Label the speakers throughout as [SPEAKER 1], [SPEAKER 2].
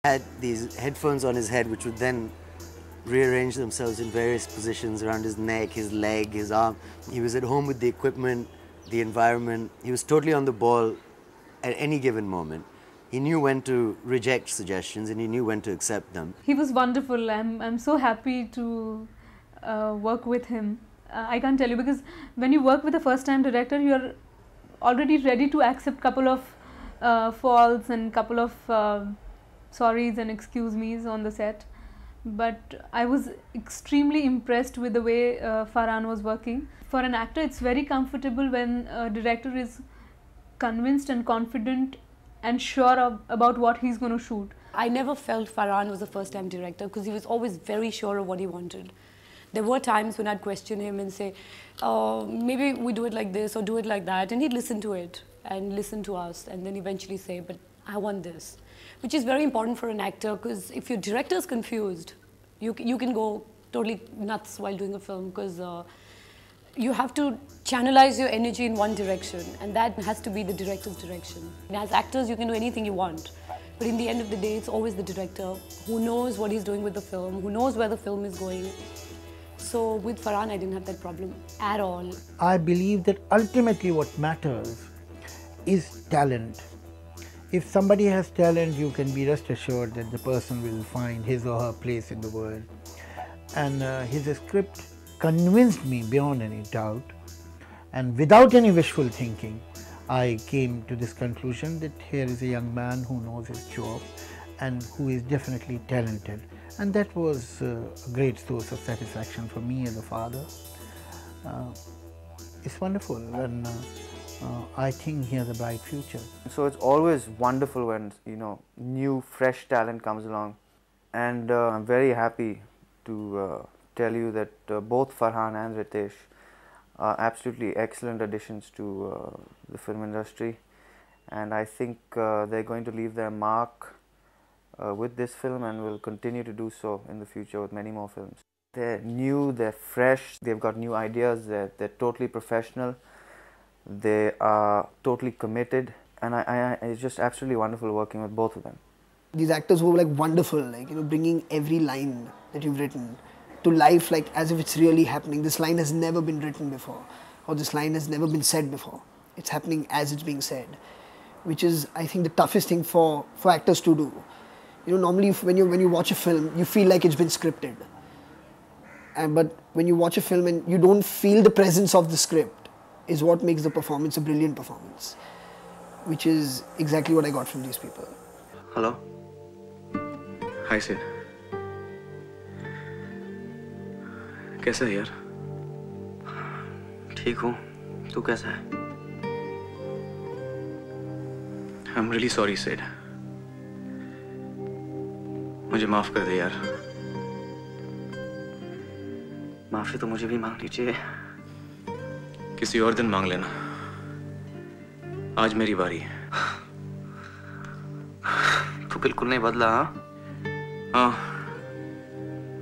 [SPEAKER 1] Had these headphones on his head which would then rearrange themselves in various positions around his neck, his leg, his arm. He was at home with the equipment, the environment. He was totally on the ball at any given moment. He knew when to reject suggestions and he knew when to accept them.
[SPEAKER 2] He was wonderful. I'm so happy to work with him. I can't tell you, because when you work with a first-time director, you're already ready to accept couple of faults and couple of sorries and excuse me's on the set. But I was extremely impressed with the way Farhan was working. For an actor, it's very comfortable when a director is convinced and confident and sure about what he's going to shoot.
[SPEAKER 3] I never felt Farhan was a first-time director because he was always very sure of what he wanted. There were times when I'd question him and say, maybe we do it like this or do it like that, and he'd listen to it and listen to us and then eventually say, but I want this. Which is very important for an actor, because if your director's confused, you can go totally nuts while doing a film, because you have to channelize your energy in one direction, and that has to be the director's direction. And as actors, you can do anything you want, but in the end of the day, it's always the director who knows what he's doing with the film, who knows where the film is going. So with Farhan, I didn't have that problem at all.
[SPEAKER 4] I believe that ultimately what matters is talent. If somebody has talent, you can be rest assured that the person will find his or her place in the world. And his script convinced me beyond any doubt. And without any wishful thinking, I came to this conclusion that here is a young man who knows his job and who is definitely talented. And that was a great source of satisfaction for me as a father. It's wonderful, and I think he has a bright future.
[SPEAKER 5] So it's always wonderful when, you know, new fresh talent comes along, and I'm very happy to tell you that both Farhan and Ritesh are absolutely excellent additions to the film industry, and I think they're going to leave their mark with this film and will continue to do so in the future with many more films. They're new, they're fresh, they've got new ideas, they're totally professional. They are totally committed, and it's just absolutely wonderful working with both of them.
[SPEAKER 6] These actors were like wonderful, like, you know, bringing every line that you've written to life, like as if it's really happening. This line has never been written before, or this line has never been said before. It's happening as it's being said, which is, I think, the toughest thing for actors to do. You know, normally when you watch a film, you feel like it's been scripted, but when you watch a film and you don't feel the presence of the script, is what makes the performance a brilliant performance, which is exactly what I got from these people.
[SPEAKER 7] Hello. Hi, Sid. कैसा है यार? ठीक हूँ. तू कैसा है? I'm really sorry, Sid. मुझे माफ कर दे यार. माफी तो मुझे भी मांगनी चाहिए. किसी और दिन मांग लेना. आज मेरी बारी है. तू बिल्कुल नहीं बदला, हाँ? हाँ.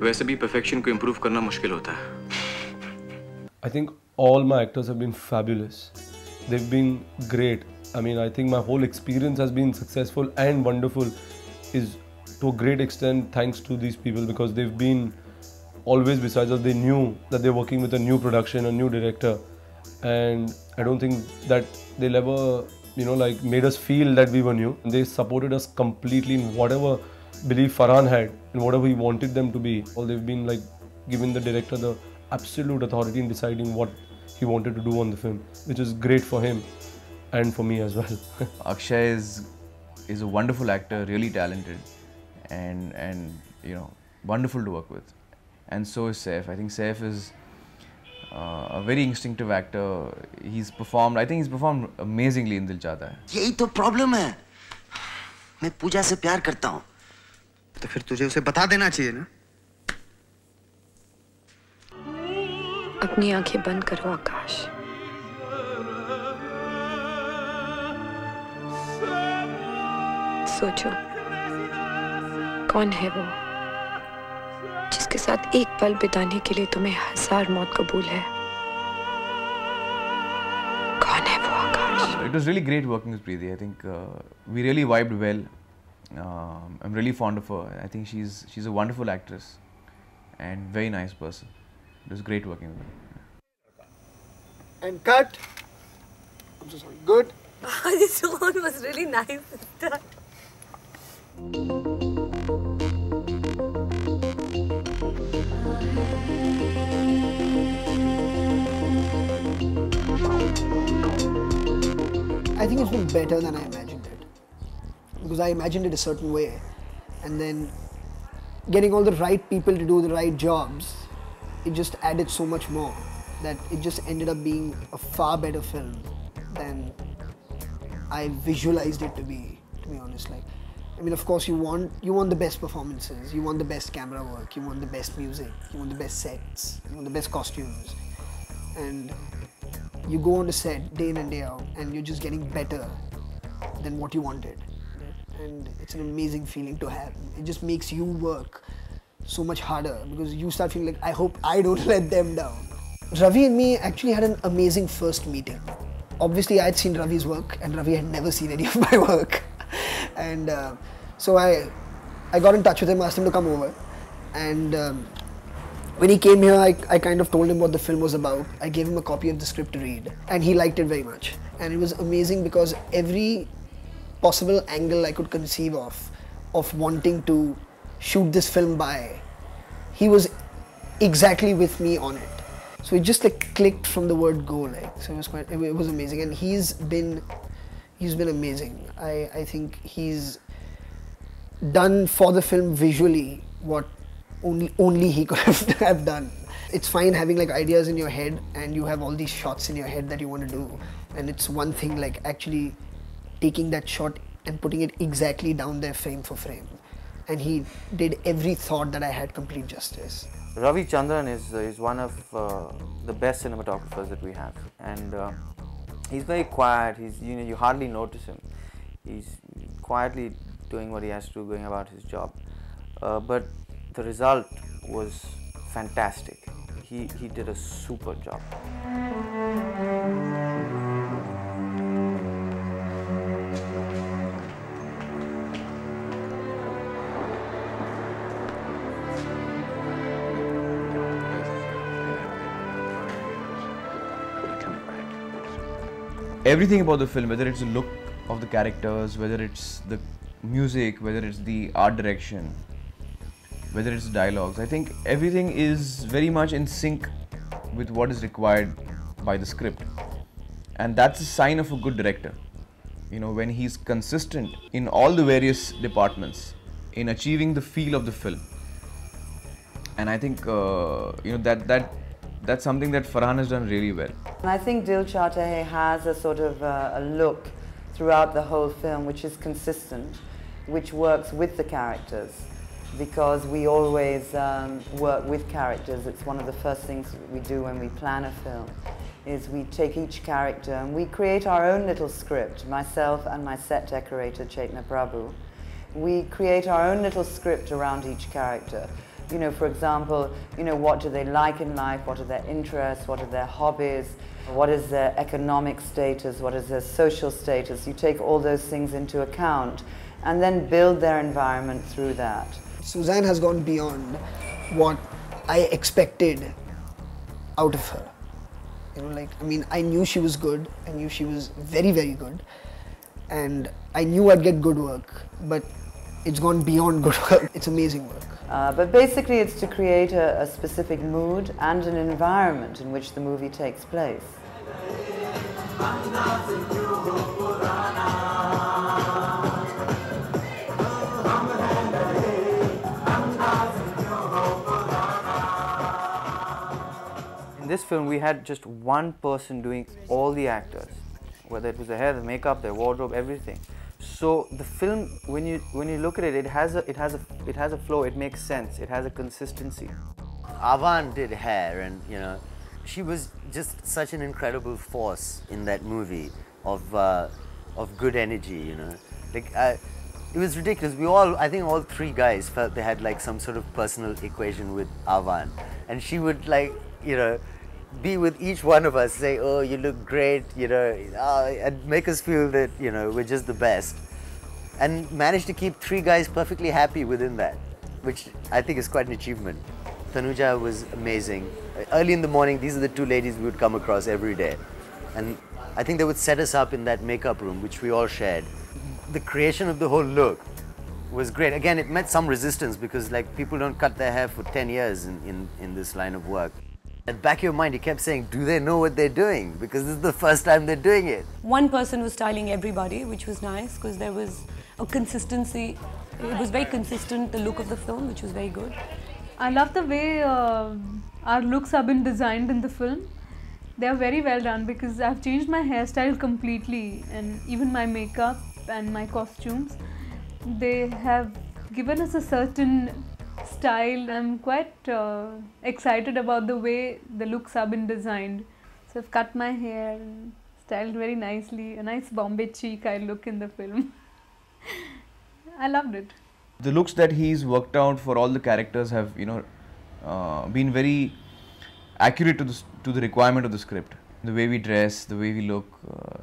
[SPEAKER 7] वैसे भी perfection को improve करना मुश्किल होता है.
[SPEAKER 8] I think all my actors have been fabulous. They've been great. I mean, I think my whole experience has been successful and wonderful, is to a great extent thanks to these people, because they've been always beside us. They knew that they're working with a new production, a new director, and I don't think that they'll ever, you know, like made us feel that we were new. They supported us completely in whatever belief Farhan had and whatever he wanted them to be. Well, they've been like giving the director the absolute authority in deciding what he wanted to do on the film, which is great for him and for me as well.
[SPEAKER 9] Akshay is a wonderful actor, really talented, and you know, wonderful to work with. And so is Saif. I think Saif is a very instinctive actor. I think he's performed amazingly in Dil Chahta.
[SPEAKER 10] यही तो problem है. मैं पूजा से प्यार करता हूँ. तो फिर तुझे उसे बता देना चाहिए ना.
[SPEAKER 11] अपनी आंखें बंद करो आकाश. सोचो, कौन है वो जिसके साथ एक पल बिताने के लिए तुम्हें 1000 मौत कबूल है? कौन है वो आकाश?
[SPEAKER 9] It was really great working with Preeti. I think we really vibed well. I'm really fond of her. I think she's a wonderful actress and very nice person. It was great working with her.
[SPEAKER 6] And cut. I'm so sorry. Good.
[SPEAKER 3] This one was really nice.
[SPEAKER 6] I think it's been better than I imagined it. Because I imagined it a certain way. And then getting all the right people to do the right jobs, it just added so much more that it just ended up being a far better film than I visualized it to be honest. Like, I mean, of course, you want the best performances, you want the best camera work, you want the best music, you want the best sets, you want the best costumes, and you go on the set day in and day out, and you're just getting better than what you wanted, and it's an amazing feeling to have. It just makes you work so much harder because you start feeling like, I hope I don't let them down. Ravi and me actually had an amazing first meeting. Obviously, I had seen Ravi's work, and Ravi had never seen any of my work. And so I got in touch with him, asked him to come over. And when he came here, I kind of told him what the film was about. I gave him a copy of the script to read, and he liked it very much. And it was amazing because every possible angle I could conceive of wanting to shoot this film by, he was exactly with me on it. So it just like clicked from the word go, like, so it was amazing. And he's been amazing. I think he's done for the film visually what only he could have done. It's fine having like ideas in your head and you have all these shots in your head that you want to do, and it's one thing like actually taking that shot and putting it exactly down there frame for frame. And he did every thought that I had complete justice.
[SPEAKER 5] Ravi Chandran is one of the best cinematographers that we have, and he's very quiet. You hardly notice him. He's quietly doing what he has to do, going about his job. But the result was fantastic. He did a super job.
[SPEAKER 9] Everything about the film, whether it's the look of the characters, whether it's the music, whether it's the art direction, whether it's the dialogues, I think everything is very much in sync with what is required by the script. And that's a sign of a good director. You know, when he's consistent in all the various departments in achieving the feel of the film. And I think, you know, that's something that Farhan has done really well.
[SPEAKER 12] And I think Dil Chahta has a sort of a look throughout the whole film which is consistent, which works with the characters, because we always work with characters. It's one of the first things we do when we plan a film, is we take each character and we create our own little script. Myself and my set decorator, Chaitna Prabhu, we create our own little script around each character. You know, for example, you know, what do they like in life, what are their interests, what are their hobbies, what is their economic status, what is their social status. You take all those things into account and then build their environment through that.
[SPEAKER 6] Suzanne has gone beyond what I expected out of her. You know, like, I mean, I knew she was good, I knew she was very, very good, and I knew I'd get good work, but it's gone beyond good work. It's amazing work.
[SPEAKER 12] But basically it's to create a specific mood and an environment in which the movie takes place.
[SPEAKER 5] In this film, we had just one person doing all the actors, whether it was the hair, the makeup, their wardrobe, everything. So the film, when you look at it, it has a flow. It makes sense. It has a consistency.
[SPEAKER 1] Avan did hair, and you know, she was just such an incredible force in that movie of good energy. You know, like it was ridiculous. I think all three guys felt they had like some sort of personal equation with Avan, and she would like, you know, be with each one of us, say, oh, you look great, you know, and make us feel that, you know, we're just the best. and managed to keep 3 guys perfectly happy within that, which I think is quite an achievement. Tanuja was amazing. Early in the morning, these are the 2 ladies we would come across every day. And I think they would set us up in that makeup room, which we all shared. The creation of the whole look was great. Again, it met some resistance because like people don't cut their hair for 10 years in this line of work. At the back of your mind, you kept saying, do they know what they're doing? Because this is the first time they're doing it.
[SPEAKER 3] One person was styling everybody, which was nice because there was a consistency. It was very consistent, the look of the film, which was very good.
[SPEAKER 2] I love the way our looks have been designed in the film. They are very well done because I've changed my hairstyle completely, and even my makeup and my costumes. They have given us a certain style. I'm quite excited about the way the looks have been designed. So I've cut my hair and styled very nicely. A nice Bombay cheek I look in the film. I loved it.
[SPEAKER 9] The looks that he's worked out for all the characters have, you know, been very accurate to the requirement of the script. The way we dress, the way we look,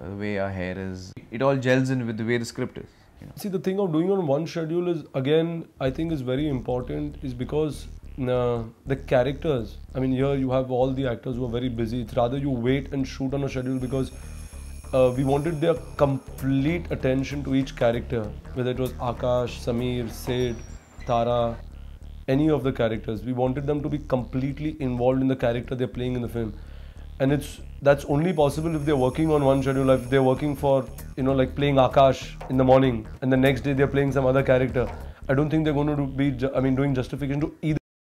[SPEAKER 9] the way our hair is, it all gels in with the way the script is. You know.
[SPEAKER 8] See, the thing of doing on one schedule is, again, I think is very important, is because the characters, I mean, here you have all the actors who are very busy. It's rather you wait and shoot on a schedule because we wanted their complete attention to each character, whether it was Akash, Sameer, Sid, Tara, any of the characters. We wanted them to be completely involved in the character they're playing in the film. And that's only possible if they're working on one schedule. If they're working for, you know, like playing Akash in the morning and the next day they're playing some other character, I don't think they're going to be, doing justification to either.